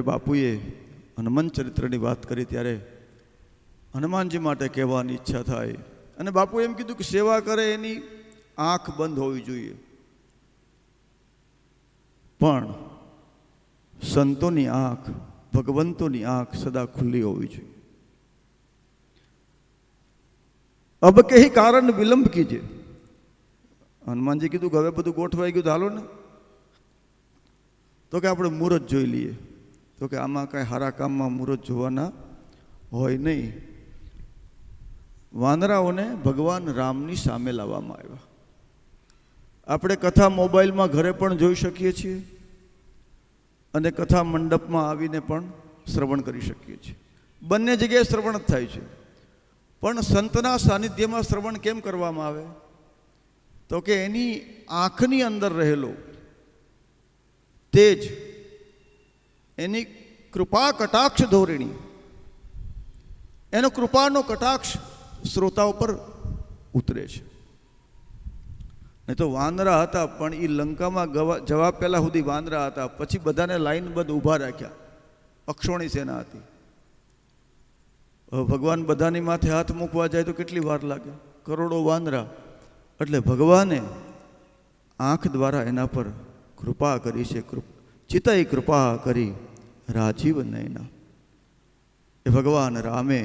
બાપુએ હનુમાન ચરિત્રની વાત કરી ત્યારે હનુમાનજી માટે કહેવાની ઈચ્છા થાય અને બાપુએ એમ કીધું કે સેવા કરે એની આંખ બંધ હોવી જોઈએ, પણ સંતોની આંખ, ભગવંતોની આંખ સદા ખુલ્લી હોવી જોઈએ. અબ કહી કારણ વિલંબ કીજે. હનુમાનજી કીધું કે હવે બધું ગોઠવાઈ ગયું, હાલો ને. તો કે આપણે મુહૂર્ત જોઈ લઈએ. તો કે આમાં કાંઈ સારા કામમાં મુહૂર્ત જોવાના હોય નહીં. વાંદરાઓને ભગવાન રામની સામે લાવવામાં આવ્યા. આપણે કથા મોબાઈલમાં ઘરે પણ જોઈ શકીએ છીએ અને કથા મંડપમાં આવીને પણ શ્રવણ કરી શકીએ છીએ. બંને જગ્યાએ શ્રવણ જ થાય છે. પણ સંતના સાનિધ્યમાં શ્રવણ કેમ કરવામાં આવે? તો કે એની આંખની અંદર રહેલો તેજ, એની કૃપા કટાક્ષ ધોરણી, એનો કૃપાનો કટાક્ષ શ્રોતાઓ પર ઉતરે છે. નહીં તો વાંદરા હતા, પણ એ લંકામાં જવા પહેલા સુધી વાંદરા હતા. પછી બધાને લાઈનબદ્ધ ઊભા રાખ્યા. અક્ષોણી સેના હતી. ભગવાન બધાની માથે હાથ મૂકવા જાય તો કેટલી વાર લાગે? કરોડો વાંદરા. એટલે ભગવાને આંખ દ્વારા એના પર કૃપા કરી છે. ચિતઈ કૃપા કરી રાજીવ નયના. એ ભગવાન રામે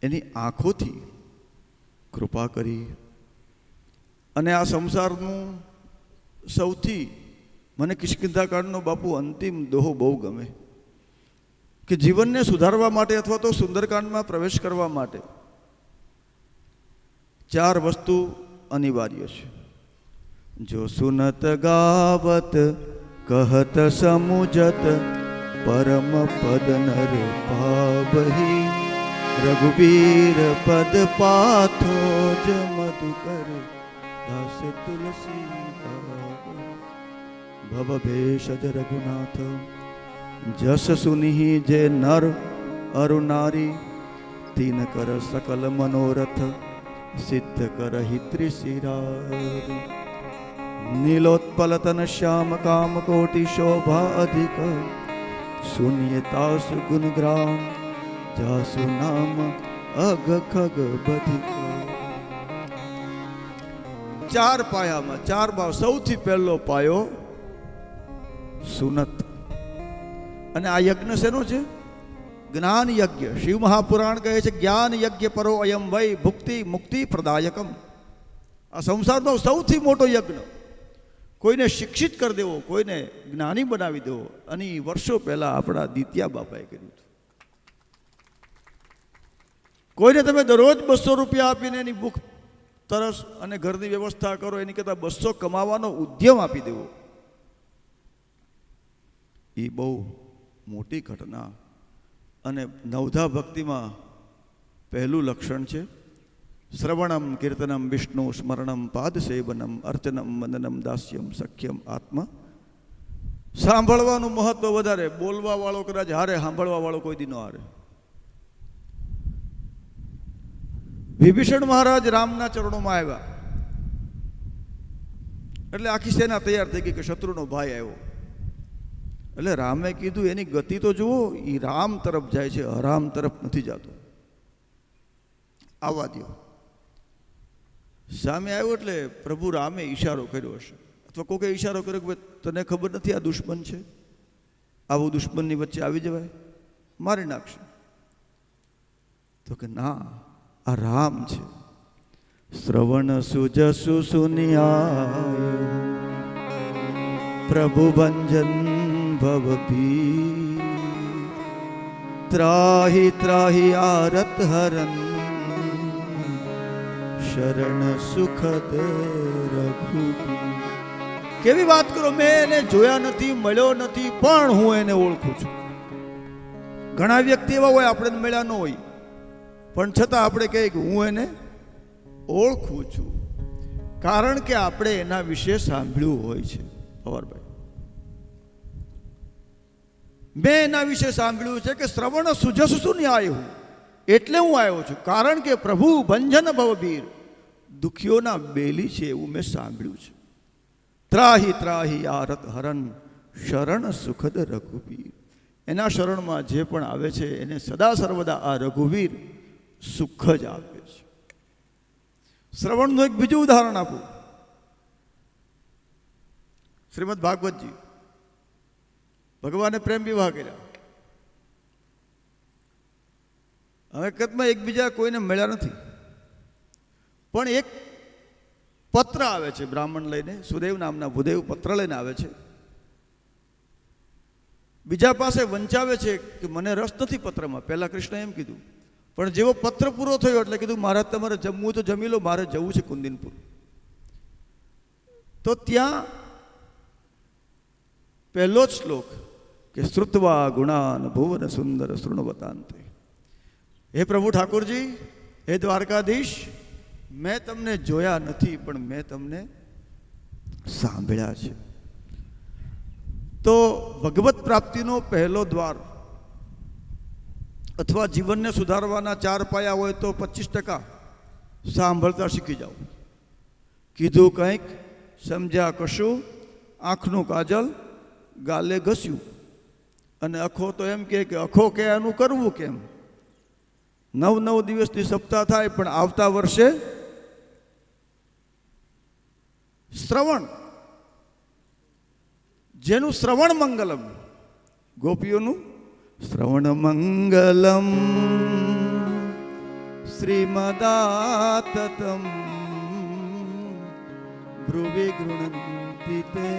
એની આંખોથી કૃપા કરી. અને આ સંસારનું સૌથી મને કિષ્કિંધાકાંડનો બાપુ અંતિમ દોહો બહુ ગમે કે જીવનને સુધારવા માટે અથવા તો સુંદરકાંડમાં પ્રવેશ કરવા માટે 4 વસ્તુ અનિવાર્ય છે. જો સુનત ગાવત કહત સમુજત પરમ પદ નર પાવહી રઘુબીર પદ પાથો જ મધુકર દાસ તુલસી ભવ ભેષજ રઘુનાથ જસ સુનિહિ જે નર અરુ નારી તીન કર સકલ મનોરથ સિદ્ધ કરહિ ત્રિશિરારી નીલોત્પલતન શ્યામ કામ કોટિ શોભા અધિક શૂન્યતા સુગુણ ગ્રામ જાસુ નામ અગ ખગ બધિક. 4 પાયામાં 4 ભાવ. સૌથી પહેલો પાયો સુનત. અને આ યજ્ઞ શેનો છે? જ્ઞાન યજ્ઞ. શિવ મહાપુરાણ કહે છે જ્ઞાન યજ્ઞ પરો અયમ વૈ ભુક્તિ મુક્તિ પ્રદાયકમ. આ સંસારનો સૌથી મોટો યજ્ઞ. કોઈને શિક્ષિત કરી દેવો, કોઈને જ્ઞાની બનાવી દેવો. અને વર્ષો પહેલા આપણા દિત્યા બાપાએ કર્યું હતું. કોઈને તમે દરરોજ 200 રૂપિયા આપીને એની ભૂખ, તરસ અને ઘરની વ્યવસ્થા કરો, એની કરતાં 200 કમાવાનો ઉદ્યમ આપી દેવો, એ બહુ મોટી ઘટના. અને નવધા ભક્તિમાં પહેલું લક્ષણ છે શ્રવણમ કીર્તનમ વિષ્ણુ સ્મરણમ પાદ સેવનમ અર્ચનમ વંદનમ દાસ્યમ સખ્યમ આત્મા. સાંભળવાનું મહત્વ વધારે. બોલવા વાળો કદાચ હારે, સાંભળવા વાળો કોઈ દી ન હારે. વિભીષણ મહારાજ રામના ચરણોમાં આવ્યા એટલે આખી સેના તૈયાર થઈ ગઈ કે શત્રુનો ભાઈ આવ્યો. એટલે રામે કીધું એની ગતિ તો જુઓ, એ રામ તરફ જાય છે, હરામ તરફ નથી જતો, આવવા દો. સામે આવ્યો એટલે પ્રભુ રામે ઈશારો કર્યો હશે, અથવા કોકે ઈશારો કર્યો કે તને ખબર નથી આ દુશ્મન છે, આવું દુશ્મનની વચ્ચે આવી જવાય, મારી નાખશે. તો કે ના, આ રામ છે. શ્રવણ સુજસુ સુનિયાય પ્રભુ ભંજન ભવભી ત્રાહી ત્રાહી આરત હરન શરણ સુખદ રઘુબીર. કેવી વાત કરો! મેં એને જોયા નથી, મળ્યો નથી, પણ હું એને ઓળખું છું. ઘણા વ્યક્તિ એવા હોય આપણે મળ્યા ન હોય, પણ છતાં આપણે કહીએ કે હું એને ઓળખું છું. કારણ કે આપણે એના વિશે સાંભળ્યું હોય છે. પવારભાઈ, મેં એના વિશે સાંભળ્યું છે કે શ્રવણ સુજસ સુન્યાય હું, એટલે હું આવ્યો છું. કારણ કે પ્રભુ ભંજન ભવભીર, દુખીઓના બેલી છે એવું મેં સાંભળ્યું છે. ત્રાહી ત્રાહી આરત હરન શરણ સુખદ રઘુબીર. એના શરણમાં જે પણ આવે છે એને સદા સર્વદા આ રઘુવીર સુખ જ આપે છે. શ્રવણનું એક બીજું ઉદાહરણ આપું. શ્રીમદ ભાગવતજી, ભગવાને પ્રેમ વિવાહ કર્યા. હકીકતમાં એકબીજા કોઈને મળ્યા નથી, પણ એક પત્ર આવે છે બ્રાહ્મણ લઈને, સુદેવ નામના ભૂદેવ પત્ર લઈને આવે છે. બીજા પાસે વંચાવે છે કે મને રસ નથી પત્રમાં. પહેલા કૃષ્ણએ એમ કીધું, પણ જેવો પત્ર પૂરો થયો એટલે કીધું મહારાજ તમારે જમવું તો જમી લો, મારે જવું છે કુંદીનપુર. તો ત્યાં પહેલો જ શ્લોક કે શ્રુત્વા ગુણાન ભુવન સુંદર શૃણવતાંતે. હે પ્રભુ ઠાકોરજી, હે દ્વારકાધીશ, મેં તમને જોયા નથી પણ મેં તમને સાંભળ્યા છે. તો ભગવત પ્રાપ્તિનો પહેલો દ્વાર અથવા જીવનને સુધારવાના 4 પાયા હોય તો 25% સાંભળતા શીખી જાઓ. કીધું કંઈક, સમજ્યા કશું, આંખનું કાજલ ગાલે ઘસ્યું, અને અખો તો એમ કે અખો કે એનું કરવું કેમ. 9 દિવસની સપ્તાહ થાય પણ આવતા વર્ષે શ્રવણ, જેનું શ્રવણ મંગલમ, ગોપીઓનું શ્રવણ મંગલમ શ્રીમદાતતમ ભ્રુવે ગૃણંતિ તે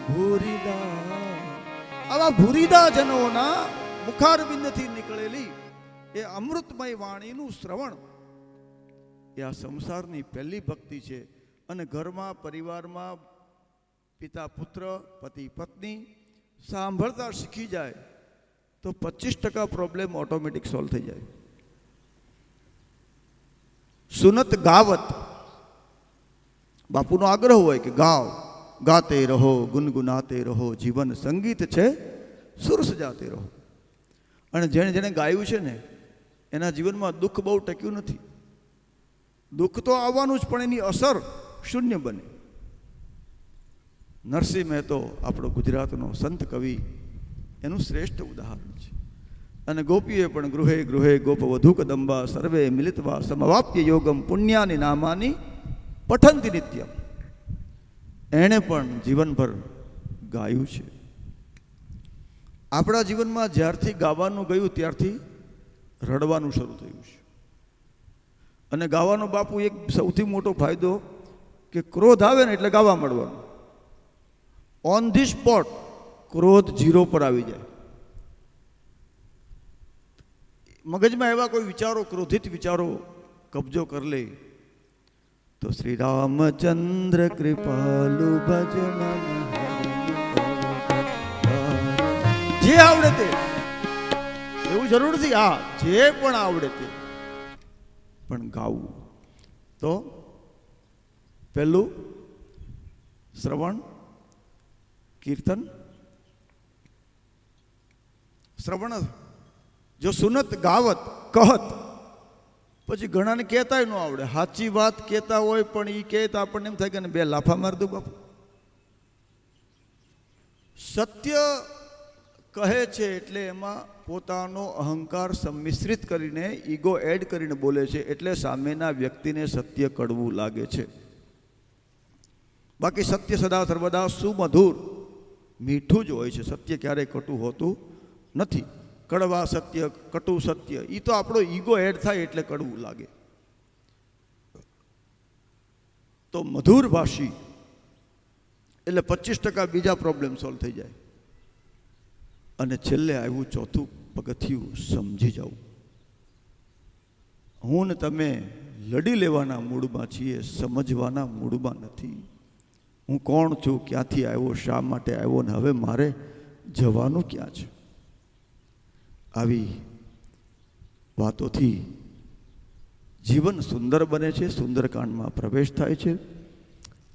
ભૂરિદા. આવા ભૂરિદા જનોના મુખારબિંદથી નીકળેલી એ અમૃતમય વાણીનું શ્રવણ એ આ સંસારની પહેલી ભક્તિ છે. અને ઘરમાં, પરિવારમાં પિતા પુત્ર, પતિ પત્ની સાંભળતા શીખી જાય તો 25% પ્રોબ્લેમ ઓટોમેટિક સોલ્વ થઈ જાય. સુનત ગાવત, બાપુનો આગ્રહ હોય કે ગાઓ, ગાતે રહો, ગુનગુનાતે રહો, જીવન સંગીત છે, સુર સજાતે રહો. અને જેણે જેણે ગાયું છે ને એના જીવનમાં દુઃખ બહુ ટક્યું નથી. દુઃખ તો આવવાનું જ, પણ એની અસર શૂન્ય બને. નરસિંહ મહેતો, આપણો ગુજરાતનો સંત કવિ, એનું શ્રેષ્ઠ ઉદાહરણ છે. અને ગોપીએ પણ ગૃહે ગૃહે ગોપ વધુ કદંબા સર્વે મિલિતવા સમવાપ્ય યોગમ પુણ્યાની નામાની પઠંતિ નિત્યમ. એણે પણ જીવનભર ગાયું છે. આપણા જીવનમાં જ્યારથી ગાવાનું ગયું ત્યારથી રડવાનું શરૂ થયું છે. અને ગાવાનો બાપુ એક સૌથી મોટો ફાયદો કે ક્રોધ આવે ને એટલે ગાવા મળવાનું. ઓન ધી સ્પોટ ક્રોધ 0 પર આવી જાય. મગજમાં એવા કોઈ વિચારો, ક્રોધિત વિચારો કબજો કરી લે તો શ્રી રામચંદ્ર કૃપાલુ ભજ મન, જે આવડે તે, એવું જરૂર નથી, હા જે પણ આવડે તે પણ ગાવું. તો પહેલું શ્રવણ, કીર્તન. શ્રવણ, જો સુનત ગાવત કહત, પછી ઘણાને કહેતાય ન આવડે. સાચી વાત કહેતા હોય પણ એ કહેતા આપણને એમ થાય કે 2 લાફા માર દઉં બાપુ. સત્ય કહે છે એટલે એમાં પોતાનો અહંકાર સંમિશ્રિત કરીને, ઈગો એડ કરીને બોલે છે, એટલે સામેના વ્યક્તિને સત્ય કડવું લાગે છે. બાકી સત્ય સદા સર્વદા સુમધુર, મીઠું જ હોય છે. સત્ય ક્યારેય કટું હોતું નથી. કડવા સત્ય, કટુ સત્ય, એ તો આપણો ઈગો એડ થાય એટલે કડવું લાગે. તો મધુર ભાષી એટલે 25% બીજા પ્રોબ્લેમ સોલ્વ થઈ જાય. અને છેલ્લે આવ્યું ચોથું પગથિયું, સમજી જવું. હું ને તમે લડી લેવાના મૂડમાં છીએ, સમજવાના મૂડમાં નથી. હું કોણ છું, ક્યાંથી આવ્યો, શા માટે આવ્યો, ને હવે મારે જવાનું ક્યાં છે. આવી વાતોથી જીવન સુંદર બને છે, સુંદરકાંડમાં પ્રવેશ થાય છે.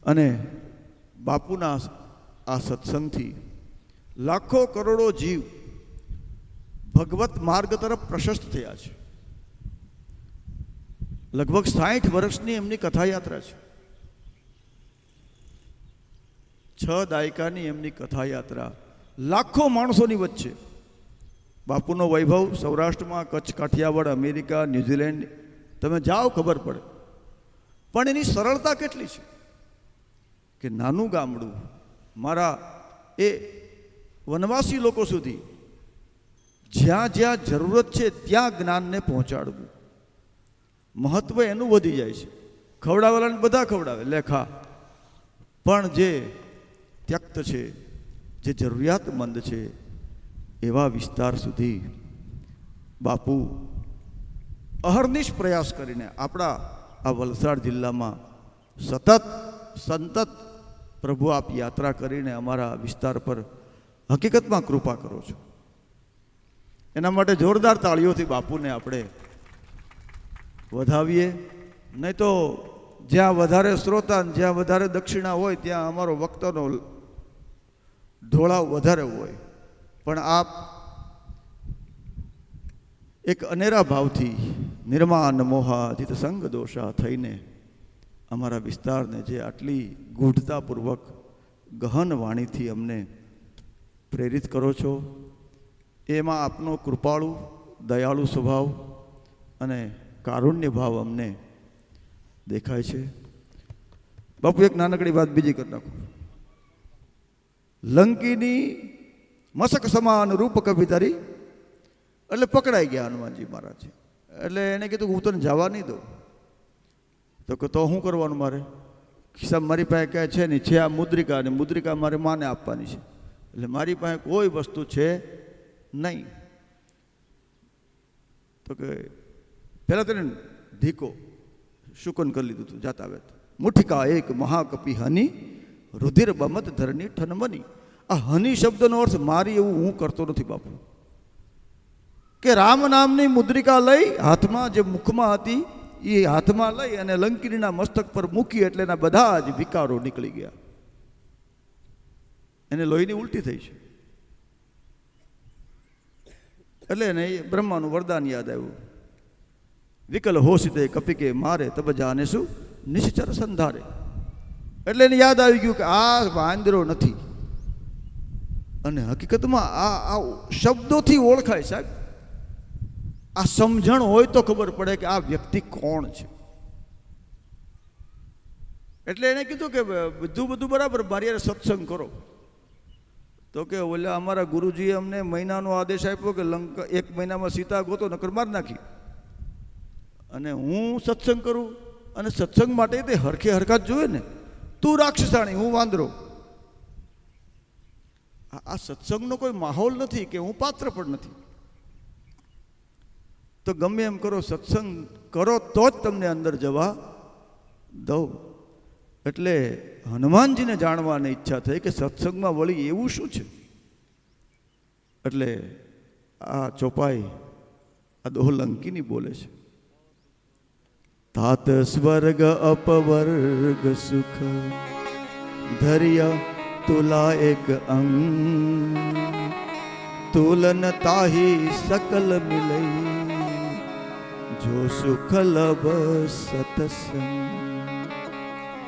અને બાપુના આ સત્સંગથી લાખો કરોડો જીવ ભગવત માર્ગ તરફ પ્રશસ્ત થયા છે. લગભગ 60 વર્ષની એમની કથાયાત્રા છે. 6 દાયકાની એમની કથાયાત્રા લાખો માણસોની વચ્ચે બાપુનો વૈભવ સૌરાષ્ટ્રમાં, કચ્છ, કાઠિયાવાડ, અમેરિકા, ન્યૂઝીલેન્ડ, તમે જાઓ ખબર પડે. પણ એની સરળતા કેટલી છે કે નાનું ગામડું મારા એ વનવાસી લોકો સુધી જ્યાં જ્યાં જરૂરત છે ત્યાં જ્ઞાનને પહોંચાડવું. મહત્વ એનું વધી જાય છે. ખવડાવેલાને બધા ખવડાવે લેખા, પણ જે ત્યક્ત છે, જે જરૂરિયાતમંદ છે એવા વિસ્તાર સુધી બાપુ અહર્નિશ પ્રયાસ કરીને આપણા આ વલસાડ જિલ્લામાં સંતત પ્રભુ આપ યાત્રા કરીને અમારા વિસ્તાર પર હકીકતમાં કૃપા કરો છો. એના માટે જોરદાર તાળીઓથી બાપુને આપણે વધાવીએ. નહીં તો જ્યાં વધારે શ્રોતા, જ્યાં વધારે દક્ષિણા હોય ત્યાં અમારો વક્તાનો ઢોળાવ વધારે હોય. પણ આપ એક અનેરા ભાવથી નિર્માન મોહા જીત સંગ દોષા થઈને અમારા વિસ્તારને જે આટલી ગૂઢતાપૂર્વક ગહન વાણીથી અમને પ્રેરિત કરો છો, એમાં આપનો કૃપાળુ દયાળુ સ્વભાવ અને કારુણ્ય ભાવ અમને દેખાય છે. બાપુ એક નાનકડી વાત બીજી કરી નાખું. લંકીની મસક સમાન રૂપ કવિતારી એટલે પકડાઈ ગયા હનુમાનજી મહારાજ. એટલે એને કીધું હું તને જવા નહીં દઉં. તો કે તો શું કરવાનું મારે? ખિસ્સામાં મારી પાસે કાંઈ છે નહીં, છે આ મુદ્રિકા, અને મુદ્રિકા મારે માને આપવાની છે, એટલે મારી પાસે કોઈ વસ્તુ છે નહીં. તો કે પહેલાં તેને ધીકો શુકન કરી લીધું હતું જાતા વેત. મુઠિકા એક મહાકપી હની રુધિર બમત ધરની ઠનમની. આ હની શબ્દનો અર્થ મારી એવું હું કરતો નથી બાપુ. કે રામ નામની મુદ્રિકા લઈ હાથમાં, જે મુખમાં હતી એ હાથમાં લઈ અને લંકીનીના મસ્તક પર મૂકી એટલે એના બધા જ વિકારો નીકળી ગયા. એને લોહીની ઉલટી થઈ છે. એટલે એને બ્રહ્માનું વરદાન યાદ આવ્યું. વિકલ હોશિતે કપિકે મારે તબ જાને શું નિશ્ચર સંધારે. એટલે એને યાદ આવી ગયું કે આ વાંદરો નથી. અને હકીકતમાં આ શબ્દોથી ઓળખાય સાહેબ. આ સમજણ હોય તો ખબર પડે કે આ વ્યક્તિ કોણ છે. એટલે એને કીધું કે બધું બરાબર, મારી યાર સત્સંગ કરો. તો કે ઓલા અમારા ગુરુજીએ અમને મહિનાનો આદેશ આપ્યો કે લંકા 1 મહિનામાં સીતા ગોતો નકર માર નાખી. અને હું સત્સંગ કરું, અને સત્સંગ માટે તે હરખે હરખા જ જોઈએ ને. તું રાક્ષસાણી, હું વાંદરો. આ સત્સંગનો કોઈ માહોલ નથી કે હું પાત્ર પણ નથી. તો ગમે એમ કરો, સત્સંગ કરો તો જ તમને અંદર જવા દઉં. એટલે હનુમાનજીને જાણવાની ઈચ્છા થઈ કે સત્સંગમાં વળી એવું શું છે. એટલે આ ચોપાઈ આ દોહ લંકીની બોલે છે. તાત સ્વર્ગ અપવર્ગ સુખ ધર્યા તુલા એક અંગ તુલન તાહી સકલ મિલઈ જો સુખ લભ સતસંગ.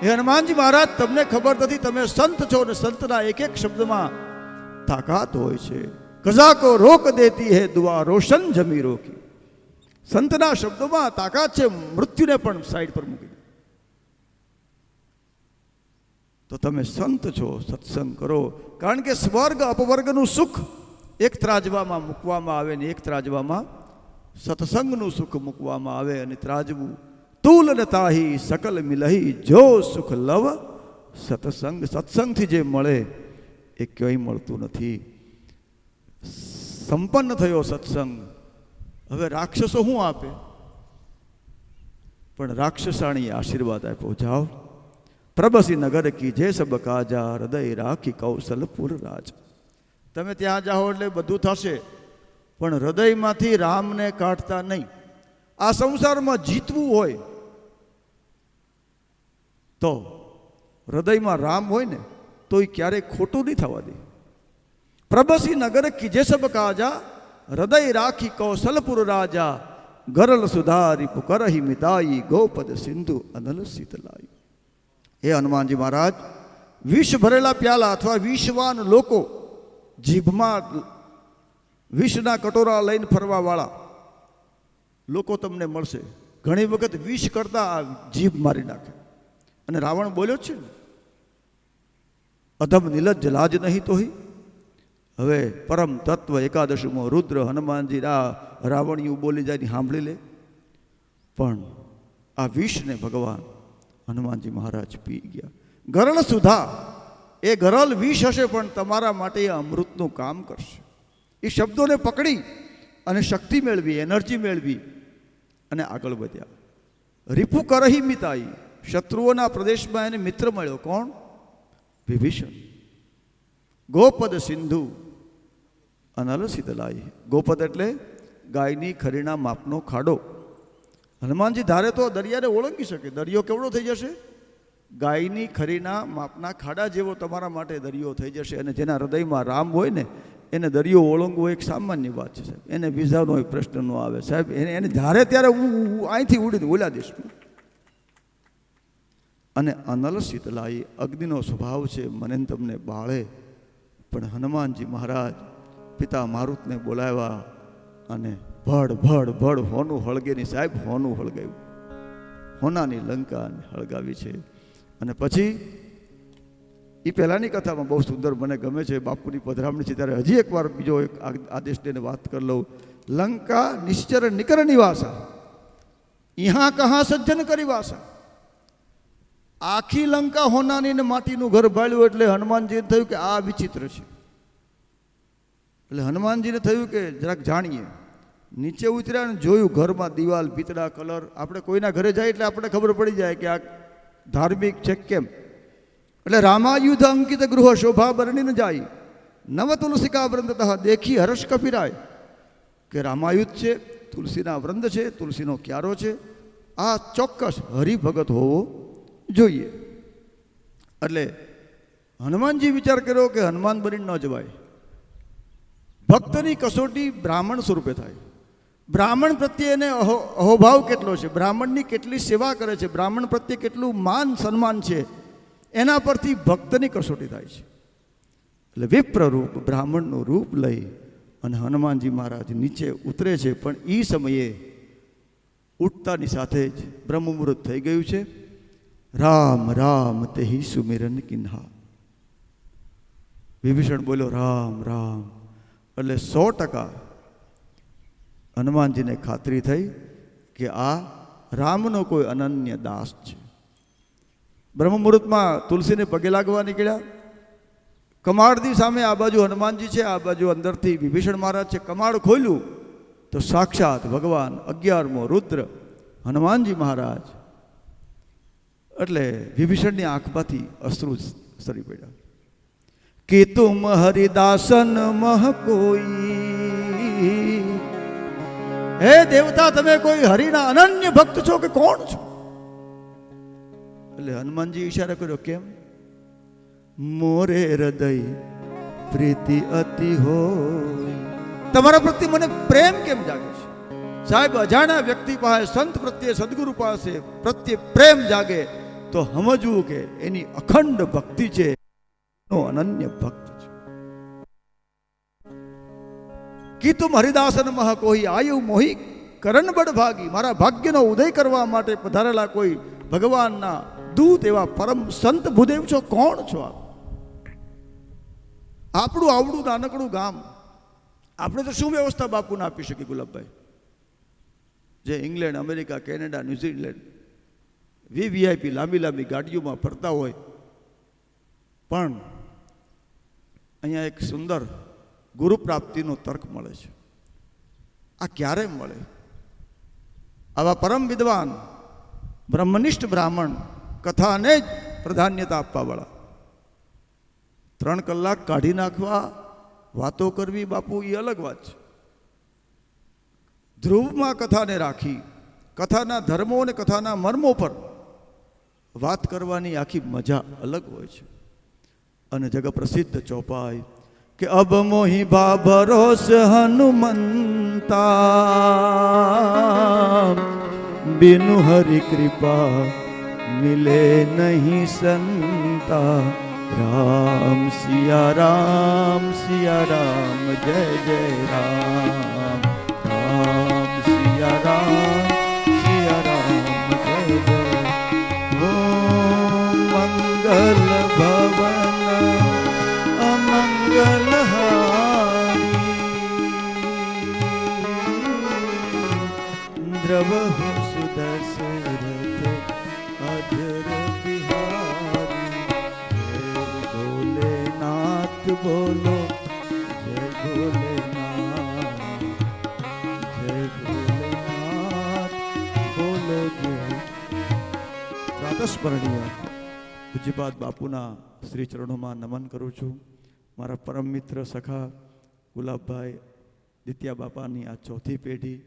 હે હનુમાનજી મહારાજ, તમને ખબર નથી તમે સંત છો ને સંતના એક એક શબ્દમાં તાકાત હોય છે. કઝા કો રોક દેતી હે દુઆ રોશન જમી રોકી. સંતના શબ્દોમાં તાકાત છે, મૃત્યુને પણ સાઈડ પર મૂકી દે. તો તમે સંત છો, સત્સંગ કરો. કારણ કે સ્વર્ગ અપવર્ગનું સુખ એક ત્રાજવામાં મૂકવામાં આવે ને એક ત્રાજવામાં સત્સંગનું સુખ મૂકવામાં આવે. અને ત્રાજવું તુલન તાહી સકલ મિલહી જો સુખ લવ સત્સંગ. સત્સંગથી જે મળે એ ક્યાંય મળતું નથી. સંપન્ન થયો સત્સંગ. હવે રાક્ષસો શું આપે? પણ રાક્ષસાણી આશીર્વાદ આપ્યો. જાઓ પ્રબસી નગર કી જે સબ કાજા હૃદય રાખી કૌશલપુર રાજ. તમે ત્યાં જાઓ એટલે બધું થશે, પણ હૃદયમાંથી રામને કાઢતા નહીં. આ સંસારમાં જીતવું હોય તો હૃદયમાં રામ હોય ને તો એ ક્યારેય ખોટું નહીં થવા દે. પ્રબસી નગર કીજે સબ કાજા હૃદય રાખી કૌશલપુર રાજા ગરલ સુધારી પુકરહી મિતાઈ ગોપદ સિંધુ અનલ શીતલાઈ. હે હનુમાનજી મહારાજ, વિષ ભરેલા પ્યાલા અથવા વિષવાન લોકો જીભમાં વિષના કટોરા લઈને ફરવાવાળા લોકો તમને મળશે. ઘણી વખત વિષ કરતા આ જીભ મારી નાખે. અને રાવણ બોલ્યો છે ને, અધમ નિલજ્જ લાજ નહીં તોહી. હવે પરમ તત્વ એકાદશમો રુદ્ર હનુમાનજી આ રાવણિયું બોલી જાય સાંભળી લે. પણ આ વિષને ભગવાન હનુમાનજી મહારાજ પી ગયા. ગરળ સુધા, એ ગરલ વિષ હશે પણ તમારા માટે એ અમૃતનું કામ કરશે. એ શબ્દોને પકડી અને શક્તિ મેળવી, એનર્જી મેળવી અને આગળ વધ્યા. રીપુ કરહી મિતાઈ, શત્રુઓના પ્રદેશમાં એને મિત્ર મળ્યો. કોણ? વિભીષણ. ગોપદ સિંધુ અનલ શીતલાઈ. ગોપદ એટલે ગાયની ખરીના માપનો ખાડો. હનુમાનજી ધારે તો દરિયાને ઓળંગી શકે. દરિયો કેવડો થઈ જશે? ગાયની ખરીના માપના ખાડા જેવો તમારા માટે દરિયો થઈ જશે. અને જેના હૃદયમાં રામ હોય ને એને દરિયો ઓળંગવો એક સામાન્ય વાત છે સાહેબ. એને વિઝાનો એક પ્રશ્ન ન આવે સાહેબ. એને ધારે ત્યારે હું અહીંથી ઉડીને ઓલા દઈશ. અને અનલ શીતલાઈ, અગ્નિનો સ્વભાવ છે, મને તમને બાળે. પણ હનુમાનજી મહારાજ પિતા મારુતને બોલાવ્યા અને ભડ ભડ ભડ હોનું હળગેની સાહેબ, હોનું હળગાવ્યું. હોનાની લંકાને હળગાવી છે. અને પછી એ પહેલાંની કથામાં બહુ સુંદર મને ગમે છે, બાપુની પધરામણી છે ત્યારે હજી એકવાર બીજો એક આદેશ દઈને વાત કરી લઉં. લંકા નિશ્ચર નિકર નિવાસા, ઈહા કહા સજ્જન કરી વાસા. આખી લંકા હોનાની ને માટીનું ઘર ભાળ્યું એટલે હનુમાનજીને થયું કે આ વિચિત્ર છે. એટલે હનુમાનજીને થયું કે જરાક જાણીએ. નીચે ઉતર્યા ને જોયું ઘરમાં દિવાલ, પીતળા, કલર. આપણે કોઈના ઘરે જાય એટલે આપણે ખબર પડી જાય કે આ ધાર્મિક છે કેમ. એટલે રામાયુધ અંકિત ગૃહ શોભા બરણી ન જાય, નવ તુલસિકા વૃંદતઃ દેખી હર્ષ કપિરાય. કે રામાયુધ છે, તુલસીના વૃંદ છે, તુલસીનો ક્યારો છે. આ ચોક્કસ હરિભગત હોવો જોઈએ. એટલે હનુમાનજી વિચાર કર્યો કે હનુમાન બની ન જવાય. ભક્તની કસોટી બ્રાહ્મણ સ્વરૂપે થાય. બ્રાહ્મણ પ્રત્યે એને અહોભાવ કેટલો છે, બ્રાહ્મણની કેટલી સેવા કરે છે, બ્રાહ્મણ પ્રત્યે કેટલું માન સન્માન છે, એના પરથી ભક્તની કસોટી થાય છે. એટલે વિપ્ર રૂપ, બ્રાહ્મણનું રૂપ લઈ અને હનુમાનજી મહારાજ નીચે ઉતરે છે. પણ એ સમયે ઉઠતાની સાથે જ બ્રહ્મ મુહૂર્ત થઈ ગયું છે. રામ રામ તેહી સુમિરન કિન્હા. વિભીષણ બોલ્યો રામ રામ. એટલે 100% હનુમાનજીને ખાતરી થઈ કે આ રામનો કોઈ અનન્ય દાસ છે. બ્રહ્મ મુહૂર્તમાં તુલસીને પગે લાગવા નીકળ્યા. કમાડની સામે આ બાજુ હનુમાનજી છે, આ બાજુ અંદરથી વિભીષણ મહારાજ છે. કમાડ ખોલ્યું તો સાક્ષાત ભગવાન 11મો રુદ્ર હનુમાનજી મહારાજ. એટલે વિભીષણની આંખમાંથી અશ્રુ સરી પડ્યા. કે તુમ હરિદાસન મહ કોઈ, હે દેવતા તમે કોઈ હરિના અનન્ય ભક્ત છો કે કોણ છો? એટલે હનુમાનજી ઈશારો કર્યો. કેમ? મોરે હૃદય પ્રીતિ અતિ હોય. તમારા પ્રત્યે મને પ્રેમ કેમ જાગે છે? સાહેબ, અજાણ્યા વ્યક્તિ પાસે, સંત પ્રત્યે, સદગુરુ પાસે પ્રત્યે પ્રેમ જાગે તો સમજવું કે એની અખંડ ભક્તિ છે, અનન્ય ભક્ત છે. કી તુમ હરિદાસન મહ કોઈ, આયુ મોહી કરણ બડ ભાગી. મારા ભાગ્યનો ઉદય કરવા માટે પધારેલા કોઈ ભગવાનના દૂત એવા પરમ સંત ભૂદેવ છો. કોણ છો આપ? આપણું આવડું નાનકડું ગામ, આપણે તો શું વ્યવસ્થા બાપુને આપી શકીએ ગુલાબભાઈ? જે England, America, Canada, New Zealand VVIP લાંબી લાંબી ગાડીઓમાં ફરતા હોય, પણ અહીંયા એક સુંદર ગુરુ પ્રાપ્તિનો તર્ક મળે છે. આ ક્યારે મળે? આવા પરમ વિદ્વાન, બ્રહ્મનિષ્ઠ બ્રાહ્મણ, કથાને જ પ્રાધાન્યતા આપવાવાળા. 3 કલાક કાઢી નાખવા, વાતો કરવી બાપુ એ અલગ વાત છે. ધ્રુવમાં કથાને રાખી, કથાના ધર્મો અને કથાના મર્મો પર વાત કરવાની આખી મજા અલગ હોય છે. અને જગ પ્રસિદ્ધ ચોપાઈ કે અબ મોહી બા ભરોસ હનુમંતા, બિनु હરિ કૃપા મિલે નહીં સંતા. राम सिया राम जय जय राम। राम सिया राम जय जय। ओम मंगल भवन अमंगल हारी द्रवहु सुदशरथ अजर बिहारी। जय भोलेनाथ बोलो जय भोलेनाथ, जय भोलेनाथ बोलो जय। પ્રાતસ્મરણીય પૂજ્યપાદ બાપુના શ્રી ચરણોમાં નમન કરું છું. મારા પરમ મિત્ર સખા ગુલાબભાઈ દિત્યા બાપાની આ ચોથી પેઢી,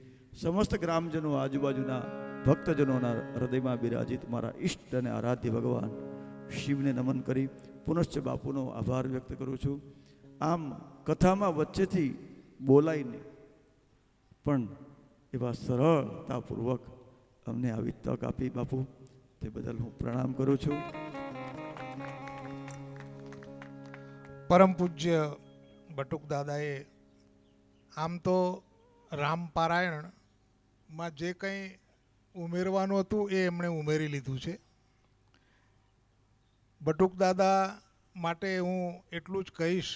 સમસ્ત ગ્રામજનો, આજુબાજુના ભક્તજનોના હૃદયમાં બિરાજિત મારા ઈષ્ટ અને આરાધ્ય ભગવાન શિવને નમન કરી પુનશ્ચ બાપુનો આભાર વ્યક્ત કરું છું. આમ કથામાં વચ્ચેથી બોલાઈને પણ એવા સરળતાપૂર્વક અમને આવી તક આપી બાપુ, તે બદલ હું પ્રણામ કરું છું. પરમ પૂજ્ય બટુક દાદાએ આમ તો રામપારાયણમાં જે કંઈ ઉમેરવાનું હતું એ એમણે ઉમેરી લીધું છે. બટુક દાદા માટે હું એટલું જ કહીશ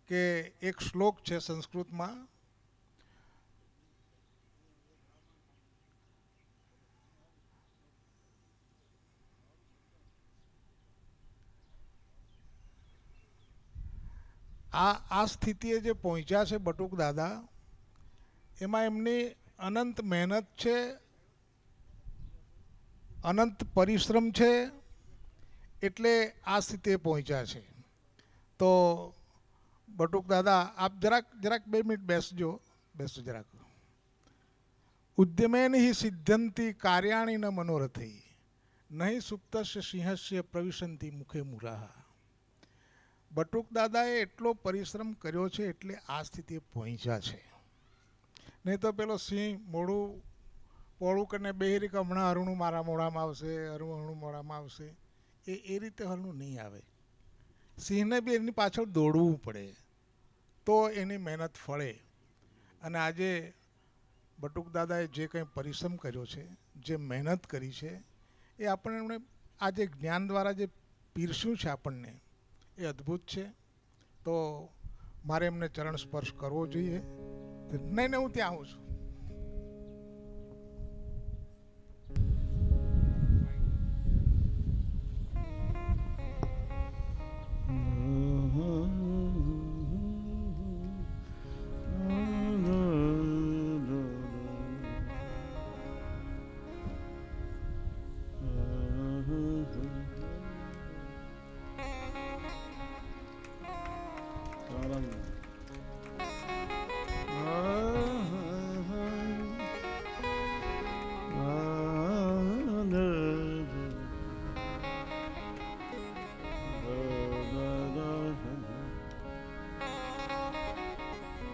કે એક શ્લોક છે સંસ્કૃતમાં, આ સ્થિતિએ જે પહોંચ્યા છે બટુક દાદા, એમાં એમની અનંત મહેનત છે, અનંત પરિશ્રમ છે, એટલે આ સ્થિતિએ પહોંચ્યા છે. તો બટુક દાદા આપ જરાક 2 મિનિટ બેસજો જરાક. ઉદ્યમેન હિ સિદ્ધંતિ કાર્યાણી ન મનોરથી નહીં સુપ્તસ્ય સિંહસ્ય પ્રવિશંતિ મુખે મુરાહ. બટુક દાદાએ એટલો પરિશ્રમ કર્યો છે એટલે આ સ્થિતિએ પહોંચ્યા છે. નહીં તો પેલો સિંહ મોડું પોળું કરીને બેહરી કે હમણાં હરણું મારા મોઢામાં આવશે, હરણું મોઢામાં આવશે, એ રીતે હરણું નહીં આવે. સિંહને બી એની પાછળ દોડવું પડે તો એની મહેનત ફળે. અને આજે બટુક દાદાએ જે કંઈ પરિશ્રમ કર્યો છે, જે મહેનત કરી છે, એ આપણને એમણે આ જે જ્ઞાન દ્વારા જે પીરસ્યું છે આપણને, એ અદ્ભુત છે. તો મારે એમને ચરણ સ્પર્શ કરવો જોઈએ. નહીં, હું ત્યાં આવું છું.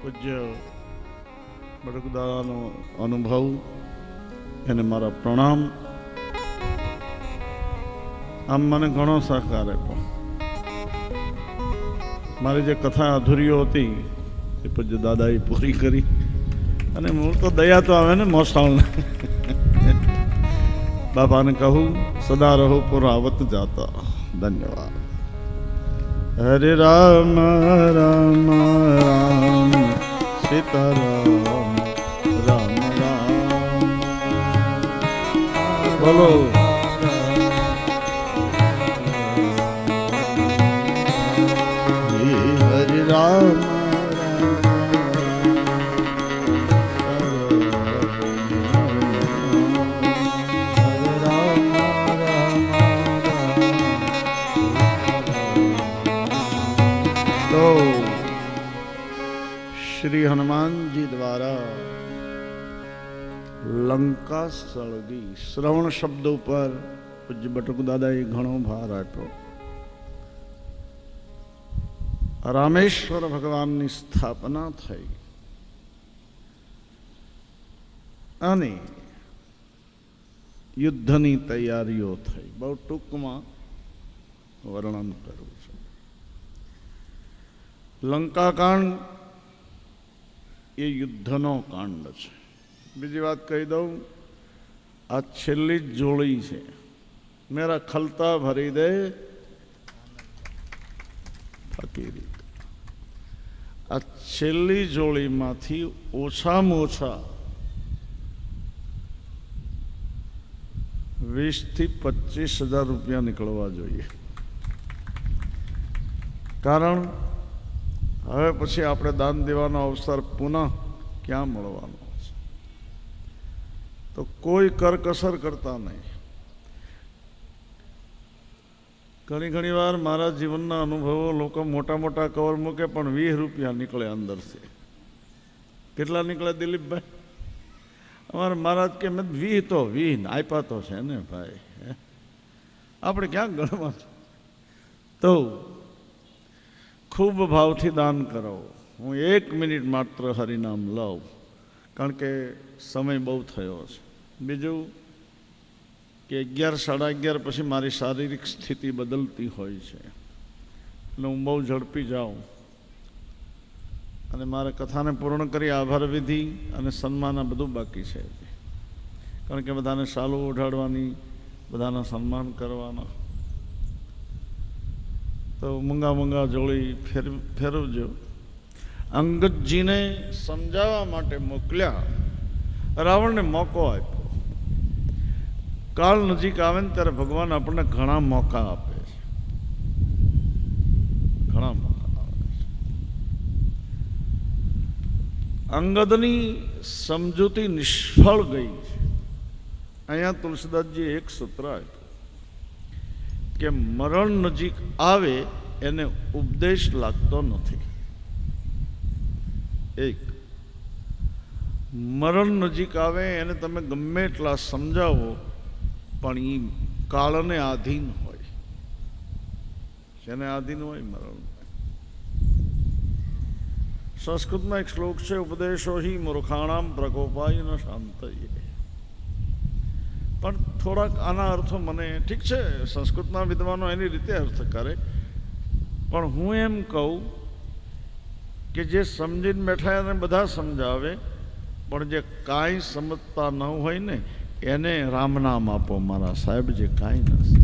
પૂજ્ય બટુક દાદાનો અનુભવ, એને મારા પ્રણામ. આમ મને ઘણો સહકાર આપ્યો. મારી જે કથા અધૂરીઓ હતી એ પૂજ્ય દાદાએ પૂરી કરી. અને મૂળ તો દયા તો આવે ને મોસાળને. બાપાને કહું સદા રહો પુરાવત જાતા. ધન્યવાદ. હરે રામ રામ રામ સીતારામ રામ રામ. બોલો હરે રામ શ્રી હનુમાનજી દ્વારા લંકા સળગી. શ્રવણ શબ્દ ઉપર પૂજ્ય બટુક દાદાએ ઘણો ભાર આપ્યો. રામેશ્વર ભગવાનની સ્થાપના થઈ અને યુદ્ધની તૈયારીઓ થઈ. બહુ ટૂંકમાં વર્ણન કર્યું છે. લંકાકાંડ એ યુદ્ધનો કાંડ છે. બીજી વાત કહી દઉં, આ છેલ્લી જ જોડી છે. મેરા ખલતા ભરી દે ફકીરી. આ છેલ્લી જોડીમાંથી ઓછામાં ઓછા 20,000 થી 25,000 રૂપિયા નીકળવા જોઈએ. કારણ હવે પછી આપણે દાન દેવાનો અવસર પુનઃ ક્યાં મળવાનો છે? તો કોઈ કરકસર કરતા નહીં. ઘણી વાર મારા જીવનના અનુભવો, લોકો મોટા મોટા કવર મૂકે પણ 20 રૂપિયા નીકળે અંદરથી. કેટલા નીકળે દિલીપભાઈ? અમારે મહારાજ કે મેં 20 તો 20 આપ્યા તો છે ને ભાઈ, આપણે ક્યાં ગણવા છે? તો ખૂબ ભાવથી દાન કરો. હું 1 મિનિટ માત્ર હરિનામ લઉં, કારણ કે સમય બહુ થયો છે. બીજું કે 11, 11:30 પછી મારી શારીરિક સ્થિતિ બદલતી હોય છે, એટલે હું બહુ ઝડપી જાઉં અને મારે કથાને પૂર્ણ કરી આભાર વિધિ અને સન્માન આ બધું બાકી છે. કારણ કે બધાને શાલું ઓઢાડવાની, બધાના સન્માન કરવાના. તો મંગા જોડી ફેરવજો. અંગદજીને સમજાવવા માટે મોકલ્યા, રાવણને મોકો આપ્યો. કાળ નજીક આવે ને ત્યારે ભગવાન આપણને ઘણા મોકા આપે છે, ઘણા મોકા આપે છે. અંગદની સમજૂતી નિષ્ફળ ગઈ છે. અહીંયા તુલસીદાસજી એક સૂત્ર આપ્યું કે મરણ નજીક આવે એને ઉપદેશ લાગતો નથી. એક મરણ નજીક આવે એને તમે ગમે એટલા સમજાવો પણ એ કાળને આધીન હોય. જેને આધીન હોય મરણ. સંસ્કૃતમાં એક શ્લોક છે, ઉપદેશો હિ મૂર્ખાણામ પ્રકોપાય ન શાંતયે. પણ થોડાક આના અર્થો મને ઠીક છે, સંસ્કૃતના વિદ્વાનો એની રીતે અર્થ કરે, પણ હું એમ કહું કે જે સમજીને બેઠા એને બધા સમજાવે, પણ જે કાંઈ સમજતા ન હોય ને એને રામ નામ આપો. મારા સાહેબ જે કાંઈ નથી,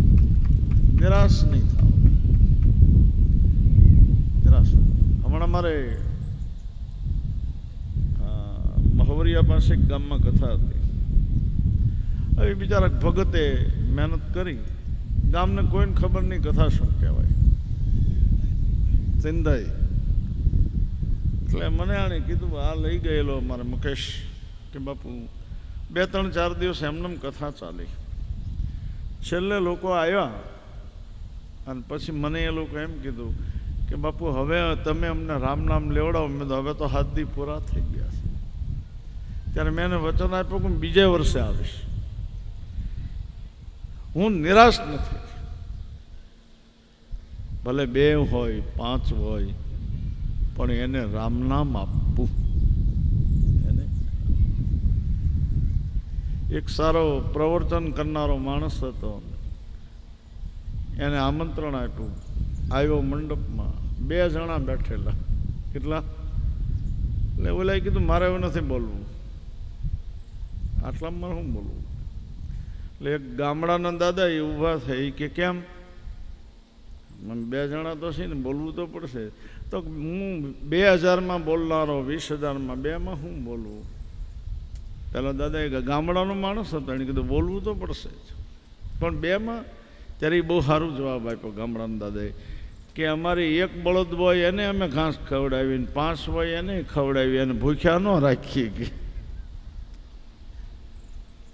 નિરાશ નહીં થાવ, નિરાશ. હમણાં મારે મહવરિયા પાસે એક ગામમાં કથા હતી. હવે બિચારા ભગતે મહેનત કરી, ગામને કોઈને ખબર નહીં કથા શું કહેવાય, ચિંતાઈ. એટલે મને આણે કીધું, આ લઈ ગયેલો મારે મુકેશ કે બાપુ 2, 3, 4 દિવસ એમને કથા ચાલી. છેલ્લે લોકો આવ્યા અને પછી મને એ લોકો એમ કીધું કે બાપુ હવે તમે અમને રામ નામ લેવડાવો. મેં તો હવે તો 7 દી પૂરા થઈ ગયા છે. ત્યારે મેં એને વચન આપ્યું કે બીજે વર્ષે આવીશ. હું નિરાશ નથી. ભલે 2 હોય 5 હોય, પણ એને રામ નામ આપવું. એક સારો પ્રવચન કરનારો માણસ હતો, એને આમંત્રણ આપ્યું. આવ્યો મંડપમાં, 2 જણા બેઠેલા. કેટલા? એટલે ઓલાએ કીધું મારે એવું નથી બોલવું, આટલામાં શું બોલવું? એટલે એક ગામડાના દાદા એ ઊભા થઈ કે કેમ? 2 જણા તો છે ને, બોલવું તો પડશે. તો હું 2000માં બોલનારો, 20,000માં, 2માં શું બોલવું? પેલા દાદા એક ગામડાનો માણસ હતો, એને કીધું બોલવું તો પડશે જ, પણ 2માં. ત્યારે એ બહુ સારું જવાબ આપ્યો ગામડાના દાદાએ કે અમારે 1 બળદ હોય એને અમે ઘાસ ખવડાવીને, 5 હોય એને ખવડાવી, એને ભૂખ્યા ન રાખીએ કે.